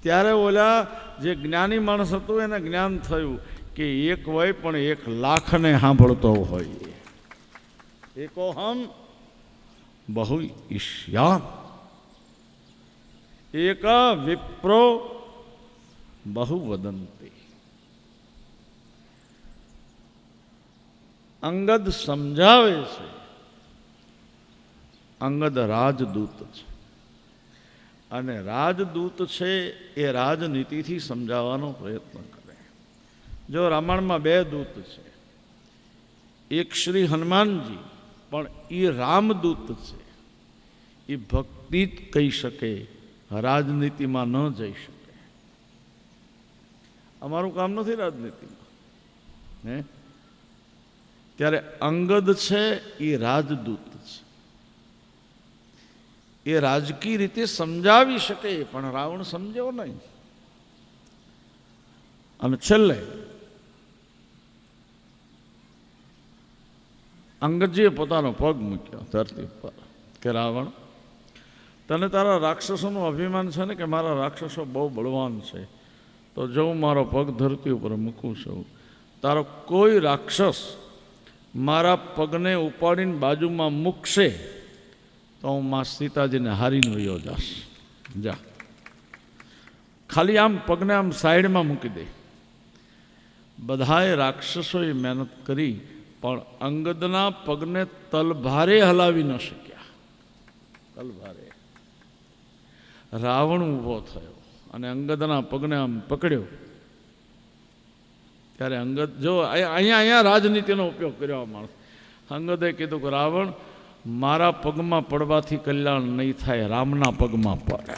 ત્યારે ઓલા જે જ્ઞાની માણસ હતું એને જ્ઞાન થયું કે 1 હોય પણ 1 લાખને સાંભળતો હોય. એકોહમ બહુ ઈશ્યાન, એક વિપ્રો બહુ વદંતી. અંગદ સમજાવે છે. અંગદ રાજદૂત છે, અને રાજદૂત છે એ રાજનીતિથી સમજાવવાનો પ્રયત્ન કરે. જો રામાયણમાં 2 દૂત છે, એક શ્રી હનુમાનજી, પણ એ રામદૂત છે, એ ભક્તિ જ કહી શકે, રાજનીતિમાં ન જઈ શકે. અમારું કામ નથી રાજનીતિમાં, હે? ત્યારે અંગદ છે એ રાજદૂત છે, એ રાજકીય રીતે સમજાવી શકે, પણ રાવણ સમજ્યો નહીં. અને છેલ્લે અંગદજીએ પોતાનો પગ મૂક્યો ધરતી પર કે રાવણ, તને તારા રાક્ષસોનું અભિમાન છે ને કે મારા રાક્ષસો બહુ બળવાન છે, તો જો હું મારો પગ ધરતી ઉપર મૂકું છું, તારો કોઈ રાક્ષસ મારા પગને ઉપાડીને બાજુમાં મૂકશે તો હું માં સીતાજીને હારીને વયો જાશ. જા, ખાલી આમ પગને આમ સાઈડમાં મૂકી દે. બધાએ રાક્ષસોએ મહેનત કરી, પણ અંગદના પગને તલભારે હલાવી ન શક્યા. તલભારે. રાવણ ઊભો થયો અને અંગદના પગને આમ પકડ્યો. ત્યારે અંગદ જો અહીંયા રાજનીતિનો ઉપયોગ કર્યો આ માણસ. અંગદે કીધું કે રાવણ, મારા પગમાં પડવાથી કલ્યાણ નહીં થાય, રામના પગમાં પડે.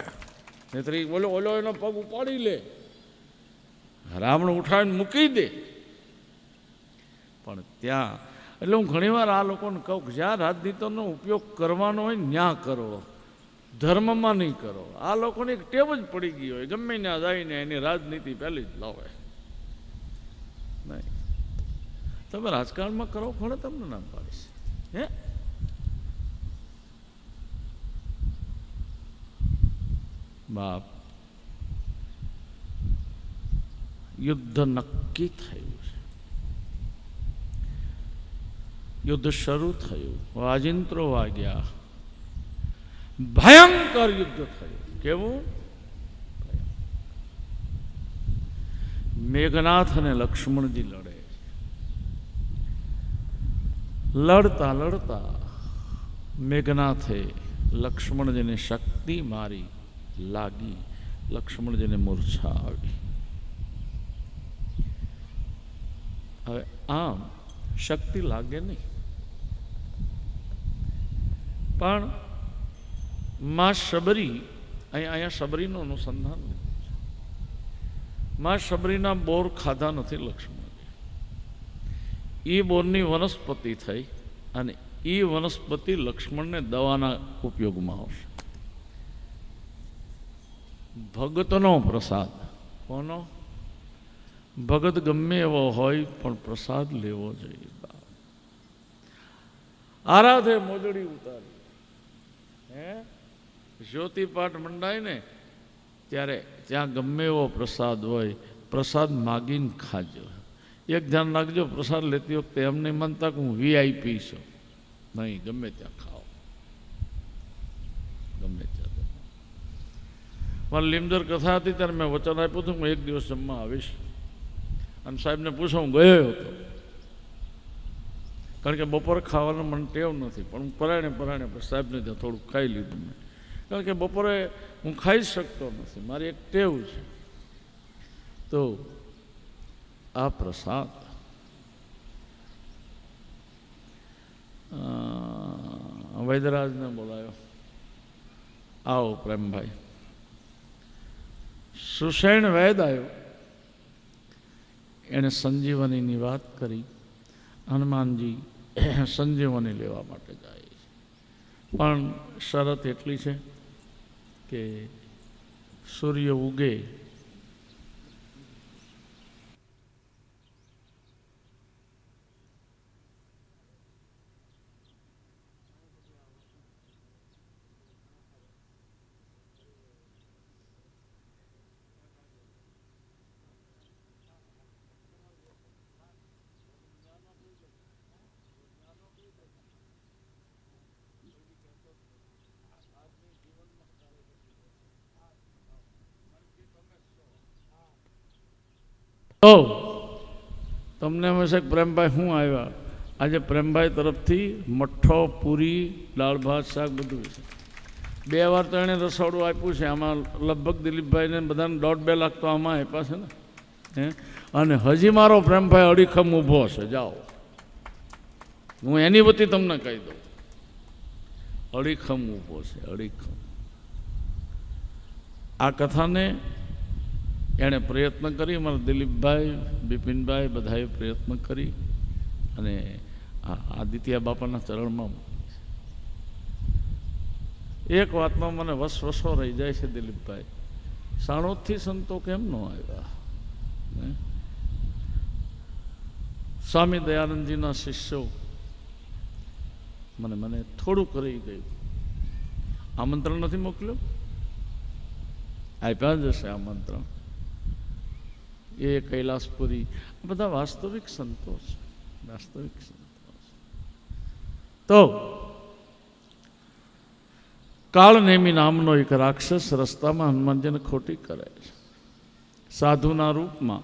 નહીતર ઓલો એનો પગ ઉપાડી લે, રાવણ ઉઠાવીને મૂકી દે. પણ ત્યાં એટલે હું ઘણીવાર આ લોકોને કહું કે જ્યાં રાજનીતિનો ઉપયોગ કરવાનો હોય ત્યાં કરો, ધર્મમાં નહીં કરો. આ લોકોને એક ટેવ જ પડી ગઈ હોય, ગમે ત્યાં જઈને એની રાજનીતિ પહેલી જ લાવે. નહીં, તમે રાજકારણમાં કરો ખોણે તમને નામ પાડીશ. હે, બાપ, યુદ્ધ નક્કી થયું છે, યુદ્ધ શરૂ થયું, વાજિંત્રો વાગ્યા, ભયંકર યુદ્ધ થયું. કેવું? મેઘનાથ અને લક્ષ્મણજી લડે. લડતા લડતા મેઘનાથે લક્ષ્મણજીને શક્તિ મારી લાગી, લક્ષ્મણજીને મૂર્છા આવી. હવે આમ શક્તિ લાગે નહીં, પણ માં શબરી, અહીંયા શબરીનું અનુસંધાન, માં શબરીના બોર ખાધા નથી લક્ષ્મણજી. એ બોરની વનસ્પતિ થઈ અને એ વનસ્પતિ લક્ષ્મણને દવાના ઉપયોગમાં આવશે. ભગતનો પ્રસાદ. કોનો? ભગત ગમે એવો હોય પણ પ્રસાદ લેવો જોઈએ. આરાધે મોજડી ઉતારી, હે, જ્યોતિપાઠ મંડાય ને ત્યારે ત્યાં ગમે એવો પ્રસાદ હોય, પ્રસાદ માગીને ખાજો. એક ધ્યાન રાખજો, પ્રસાદ લેતી વખતે એમ નહીં માનતા કે હું VIP છું. નહીં, ગમે ત્યાં ખાઓ, ગમે ત્યાં. મારી લીમદર કથા હતી ત્યારે મેં વચન આપ્યું હતું કે એક દિવસ જમવા આવીશ. અને સાહેબને પૂછો, હું ગયો હતો, કારણ કે બપોરે ખાવાનું મને ટેવ નથી, પણ હું પરાણે સાહેબને ત્યાં થોડુંક ખાઈ લીધું મેં, કારણ કે બપોરે હું ખાઈ શકતો નથી, મારી એક ટેવ છે. તો આ પ્રસાદ વૈદરાજને બોલાયો, આવો પ્રેમભાઈ. સુષેણ વૈદ આવ્યો, એણે સંજીવનીની વાત કરી. હનુમાનજી સંજીવની લેવા માટે જાય છે, પણ શરત એટલી છે કે સૂર્ય ઉગે તો તમને એમ હશે કે પ્રેમભાઈ શું આવ્યા. આજે પ્રેમભાઈ તરફથી મઠ્ઠો, પૂરી, દાળ ભાત, શાક બધું છે. 2 વાર તો એણે રસોડું આપ્યું છે. આમાં લગભગ દિલીપભાઈને બધાને 1.5-2 લાખ તો આમાં આપ્યા છે ને. હે, અને હજી મારો પ્રેમભાઈ અડીખમ ઊભો છે. જાઓ, હું એની વતી તમને કહી દઉં, અડીખમ ઊભો છે, અડીખમ. આ કથાને એણે પ્રયત્ન કરી, મારા દિલીપભાઈ, બિપિનભાઈ બધાએ પ્રયત્ન કરી અને આ આદિત્ય બાપાના ચરણમાં એક વાતમાં મને વસવસો રહી જાય છે દિલીપભાઈ, સાણોદથી સંતો કેમ ન આવ્યા? સ્વામી દયાનંદજીના શિષ્યો મને થોડું કરી ગયું. આમંત્રણ નથી મોકલ્યું? આપ્યા જ હશે આમંત્રણ. એ કૈલાસપુરી બધા વાસ્તવિક સંતો છે, વાસ્તવિક સંતો છે. તો કાળનેમી નામનો એક રાક્ષસ રસ્તામાં હનુમાનજીને ખોટી કરે છે. સાધુના રૂપમાં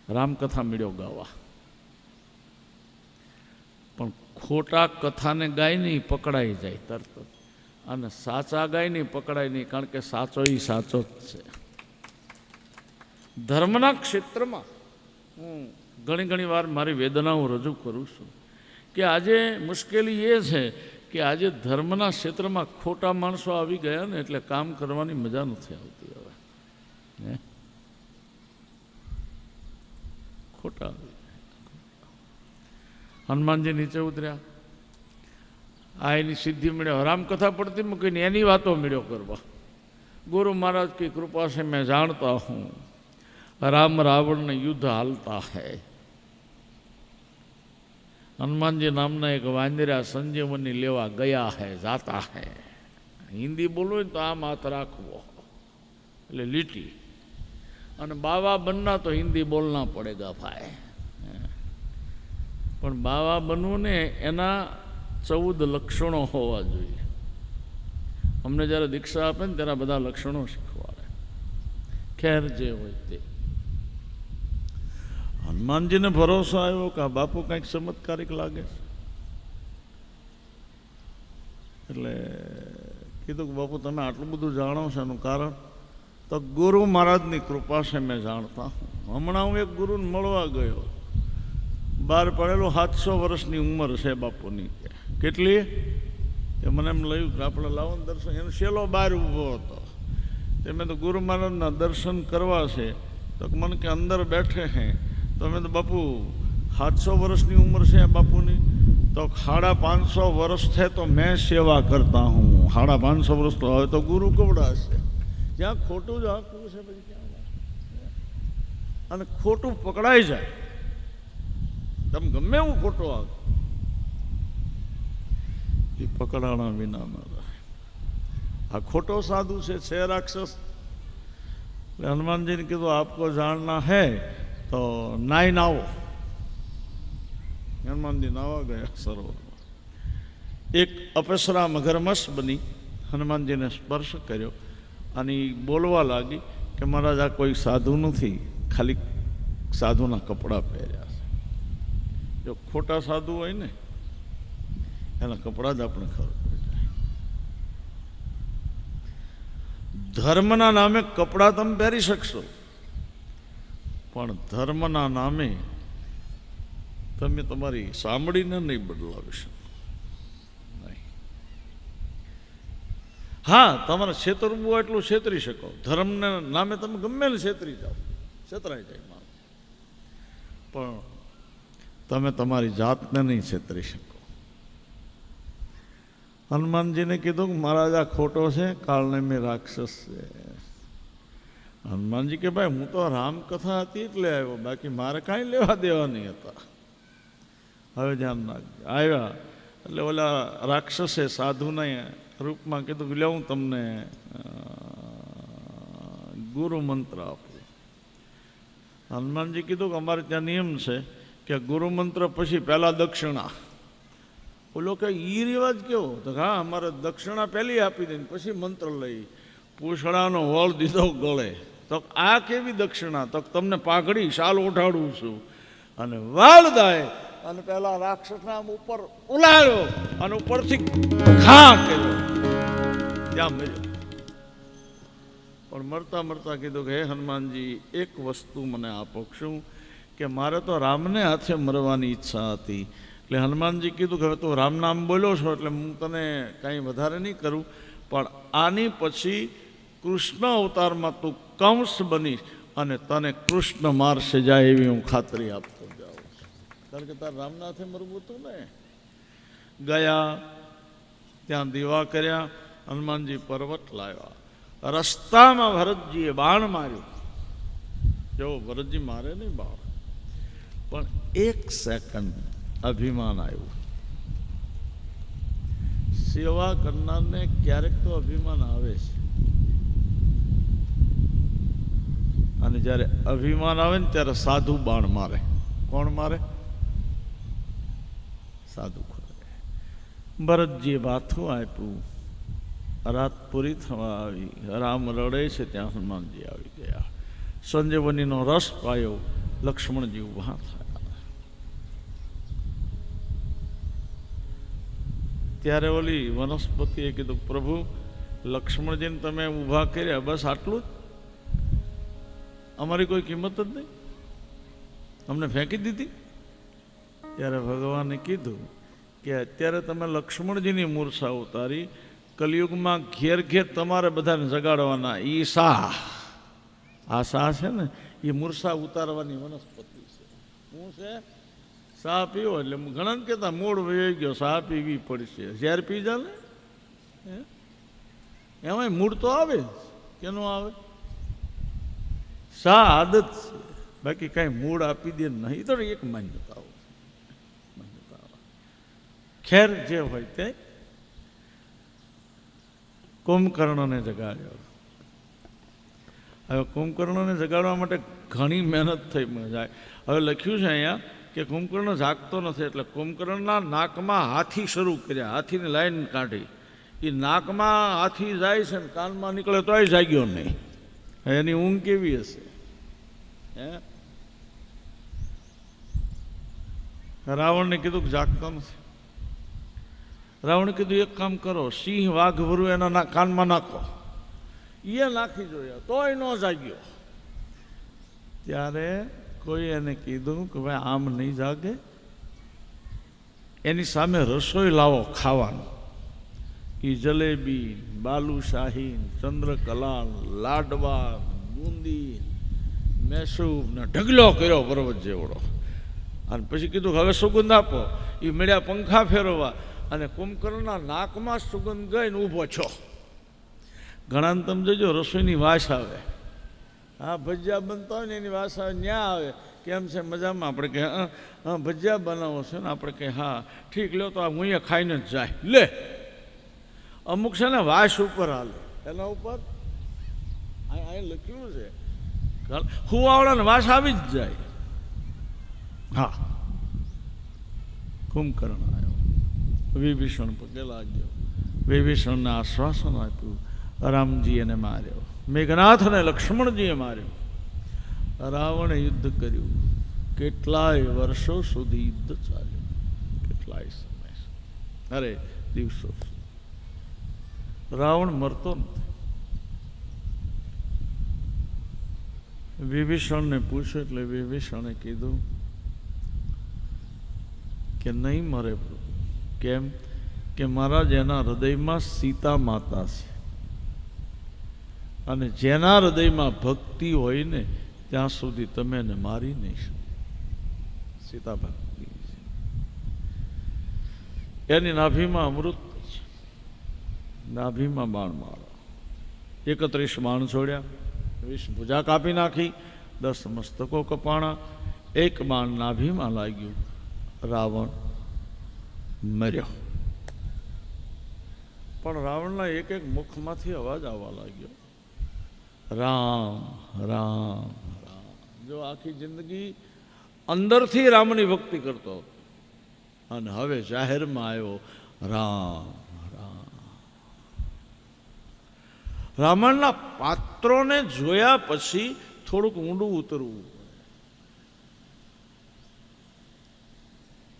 રામકથા મળ્યો ગાવા, પણ ખોટા કથાને ગાય નહીં, પકડાઈ જાય તરત જ. અને સાચા ગાય નહીં, પકડાય નહીં, કારણ કે સાચો એ સાચો જ છે. ધર્મના ક્ષેત્રમાં હું ઘણી વાર મારી વેદનાઓ રજૂ કરું છું કે આજે મુશ્કેલી એ છે કે આજે ધર્મના ક્ષેત્રમાં ખોટા માણસો આવી ગયા ને એટલે કામ કરવાની મજા નથી આવતી હવે. ખોટા હનુમાનજી નીચે ઉતર્યા, આ એની સિદ્ધિ મળ્યો, રામકથા પડતી મૂકીને એની વાતો મળ્યો કરવા. ગુરુ મહારાજ કી કૃપા से मैं जानता हूँ राम रावण ने युद्ध हालता है. હનુમાનજી નામના એક વાંદરા સંજીવની લેવા ગયા હૈ, જાતા હૈ. હિન્દી બોલવું તો આમ હાથ રાખવો એટલે લીટી, અને બાવા બનના તો હિન્દી બોલના પડેગા ભાઈ. પણ બાવા બનવું ને એના 14 લક્ષણો હોવા જોઈએ. અમને જ્યારે દીક્ષા આપે ને ત્યારે બધા લક્ષણો શીખવાડે. ખેર જે હોય તે. હનુમાનજીને ભરોસો આવ્યો કે આ બાપુ કંઈક ચમત્કારિક લાગે છે, એટલે કીધું કે બાપુ તમે આટલું બધું જાણો છો એનું કારણ? તો ગુરુ મહારાજની કૃપા છે મેં જાણતા હું. હમણાં હું એક ગુરુને મળવા ગયો, બહાર પડેલું 700 વર્ષની ઉંમર છે બાપુની. કેટલી? કે મને એમ લાગ્યું કે આપણે લાવો દર્શન. એનો શેલો બહાર ઊભો હતો. તે મેં તો ગુરુ મહારાજના દર્શન કરવા છે, તો મને કે અંદર બેઠે હે. તો મેં તો બાપુ 700 વર્ષની ઉંમર છે બાપુની? તો 550 વર્ષ છે તો મેં સેવા કરતા હું. 550 વર્ષ તો હવે તો ગુરુ કવડા છે. જ્યાં ખોટું જ આખું છે પછી ક્યાં? અને ખોટું પકડાઈ જાય, તમે ગમે એવું ખોટું આગ એ પકડાણા વિના ન રહે. આ ખોટો સાધુ છે રાક્ષસ. એટલે હનુમાનજીને કીધું આપકો જાણના હૈ તો નાઈ નાવો. હનુમાનજી નાવા ગયા સરોવરમાં. એક અપસરા મગરમચ્છ બની હનુમાનજીને સ્પર્શ કર્યો અને બોલવા લાગી કે મહારાજ આ કોઈ સાધુ નથી, ખાલી સાધુના કપડાં પહેર્યા છે. જો ખોટા સાધુ હોય ને એના કપડાં જ આપણે ખબર પડી જાય. ધર્મના નામે કપડાં તમે પહેરી શકશો, પણ ધર્મના નામે તમે તમારી સાંભળીને નહીં બદલાવી શકો. નહીં. હા, તમારે છેતરવું હોય એટલું છેતરી શકો. ધર્મના નામે તમે ગમે ને છેતરી જાઓ, છેતરાઈ જાય માણસ, પણ તમે તમારી જાતને નહીં છેતરી શકો. હનુમાનજીને કીધું કે મહારાજ આ ખોટો છે, કાળનેમી રાક્ષસ છે. હનુમાનજી કે ભાઈ હું તો રામકથા હતી એટલે આવ્યો, બાકી મારે કાંઈ લેવા દેવા નહીં હતા. હવે ધ્યાન રાખજો. આવ્યા એટલે ઓલા રાક્ષસે સાધુના રૂપમાં કીધું કે લે હું તમને ગુરુ મંત્ર આપું. હનુમાનજી કીધું કે અમારે ત્યાં નિયમ છે કે ગુરુ મંત્ર પછી પહેલાં દક્ષિણા. ઓલો કે ઈ રિવાજ કેવો? તો હા, અમારે દક્ષિણા પહેલી આપી દઈને પછી મંત્ર લઈ. પૂછડાનો વળ દીધો ગળે. તો આ કેવી દક્ષિણા? તો તમને પાઘડી શાલ ઓઢાડું છું અને વાળ દાય અને પેલા રાક્ષસના ઉપર ઉલાળ્યો અને ઉપરથી ઘા કર્યો, ત્યાં મળ્યો. પણ મરતા મરતા કીધું કે હે હનુમાનજી એક વસ્તુ મને આપો. શું? કે મારે તો રામને હાથે મરવાની ઈચ્છા હતી, એટલે હનુમાનજી કીધું કે હવે તું રામ નામ બોલ્યો છો એટલે હું તને કાંઈ વધારે નહીં કરું, પણ આની પછી કૃષ્ણ અવતારમાં તું કંસ બનીશ અને તને કૃષ્ણ મારશે જાય એવી હું ખાતરી આપતો જાઉં છું. કારણ કે તાર રામનાથે મરવું હતું ને. ગયા ત્યાં દીવા કર્યા, હનુમાનજી પર્વત લાવ્યા, રસ્તામાં ભરતજીએ બાણ માર્યું. જો ભરતજી મારે નહીં બાણ, પણ 1 સેકન્ડ અભિમાન આવ્યું. સેવા કરનારને ક્યારેક તો અભિમાન આવે છે, અને જ્યારે અભિમાન આવે ને ત્યારે સાધુ બાણ મારે. કોણ મારે? સાધુ. ભરતજીએ માથું આપ્યું, રાત પૂરી થવા આવી, રામ રડે છે ત્યાં હનુમાનજી આવી ગયા. સંજીવનીનો રસ પાયો, લક્ષ્મણજી ઊભા થયા. ત્યારે ઓલી વનસ્પતિએ કીધું, પ્રભુ લક્ષ્મણજીને તમે ઊભા કર્યા, બસ આટલું જ? અમારી કોઈ કિંમત જ નહીં, અમને ફેંકી દીધી? ત્યારે ભગવાને કીધું કે અત્યારે તમે લક્ષ્મણજીની મૂર્છા ઉતારી, કલિયુગમાં ઘેર ઘેર તમારે બધાને જગાડવાના. એ શાહ, આ શાહ છે ને, એ મૂર્છા ઉતારવાની વનસ્પતિ છે. શું છે? શાહ પીવો એટલે ઘણા કહેતા મૂળ વહી ગયો, શાહ પીવી પડશે. ઝેર પી જા ને, એમાંય મૂળ તો આવે જ, કેનો આવે? શાહ આદત છે, બાકી કાંઈ મૂળ આપી દે નહીં. તો એક માન્યતાઓ. ખેર જે હોય તે. કુંભકર્ણને જગાડ્યો. હવે કુંભકર્ણને જગાડવા માટે ઘણી મહેનત થઈ જાય. હવે લખ્યું છે અહીંયા કે કુંભકર્ણ જાગતો નથી, એટલે કુંભકર્ણના નાકમાં હાથી શરૂ કર્યા, હાથીની લાઈન કાઢી. એ નાકમાં હાથી જાય છે ને કાનમાં નીકળે તોય જાગ્યો નહીં. એની ઊંઘ કેવી હશે? હે? રાવણને કીધું કે જાગતો નથી. રાવણે કીધું એક કામ કરો, સિંહ વાઘ ભરું એના કાનમાં નાખો. એ નાખી જોયા તોય ન જાગ્યો. ત્યારે કોઈ એને કીધું કે ભાઈ આમ નહીં જાગે, એની સામે રસોઈ લાવો ખાવાનું. એ જલેબી, બાલુશાહી, ચંદ્રકલા, લાડવા, બુંદી, મેસૂબ ને ઢગલો કર્યો પર્વત જેવડો. અને પછી કીધું હવે સુગંધ આપો. એ મળ્યા પંખા ફેરવવા, અને કુંભકર્ણના નાકમાં સુગંધ ગઈ ને ઊભો છો. ઘણાને તમે જોજો રસોઈની વાસ આવે. હા, ભજીયા બનતા હોય ને એની વાસ આવે, ન્યા આવે. કેમ છે? મજામાં? આપણે કહે હા ભજીયા બનાવો છે ને? આપણે કહે હા ઠીક, લ્યો તો આ હું અહીંયા ખાઈને જ જાય. લે, અમુક છે ને વાસ ઉપર હાલે. એના ઉપર અહીં લખ્યું છે હુવાવડાને વાસ આવી જ જાય. હા, કુંભકર્ણ આવ્યો, વિભીષણ પગે લાગ્યો, વિભીષણને આશ્વાસન આપ્યું. રામજી એને માર્યો, મેઘનાથને લક્ષ્મણજીએ માર્યો. રાવણે યુદ્ધ કર્યું, કેટલાય વર્ષો સુધી યુદ્ધ ચાલ્યું, કેટલાય સમય, અરે દિવસો. રાવણ મરતો નથી. વિભીષણને પૂછ્યું એટલે વિભીષણે કીધું કે નહીં મરે પ્રભુ. કેમ? કે મારા જેના હૃદયમાં સીતા માતા છે, અને જેના હૃદયમાં ભક્તિ હોય ને ત્યાં સુધી તમે એને મારી નહીં શકો. સીતા ભક્તિ છે, એની નાભીમાં અમૃત છે. નાભીમાં બાણ મારો. 31 બાણ છોડ્યા, 20 ભુજા કાપી નાખી, 10 મસ્તકો કપાણા, 1 બાણ નાભીમાં લાગ્યું. રાવણ મર્યો. પણ રાવણના એક મુખમાંથી અવાજ આવવા લાગ્યો, રામ રામ રામ. જો આખી જિંદગી અંદરથી રામની ભક્તિ કરતો હતો, અને હવે જાહેરમાં આવ્યો રામ રામ. રામાયણના પાત્રોને જોયા પછી થોડુંક ઊંડું ઉતરવું.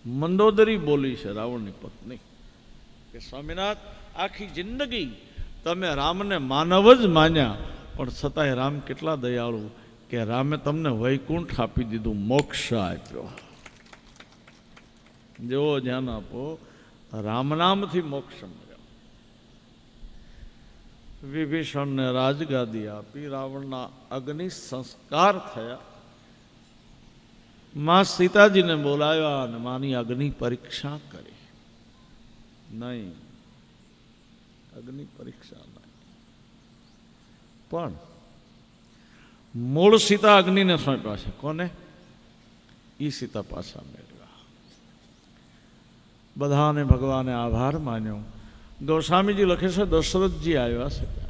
મંદોદરી બોલી છે રાવણની પત્ની કે સ્વામિનાથ, આખી જિંદગી તમે રામને માનવ જ માન્યા, પણ છતાંય રામ કેટલા દયાળુ કે રામે તમને વૈકુંઠ આપી દીધું, મોક્ષ આપ્યો. જેવો ધ્યાન આપો, રામ નામથી મોક્ષ મળ્યો. વિભીષણને રાજગાદી આપી, રાવણના અગ્નિ સંસ્કાર થયા. માં સીતાજીને બોલાવ્યા અને માની અગ્નિ પરીક્ષા કરી. નહીં, અગ્નિ પરીક્ષા નહીં. પણ મૂળ સીતા અગ્નિને સોંપ્યા છે. કોને? ઈ સીતા પાછા મેળવ્યા. બધાને ભગવાને આભાર માન્યો. ગોસ્વામીજી લખે છે, દશરથજી આવ્યા છે.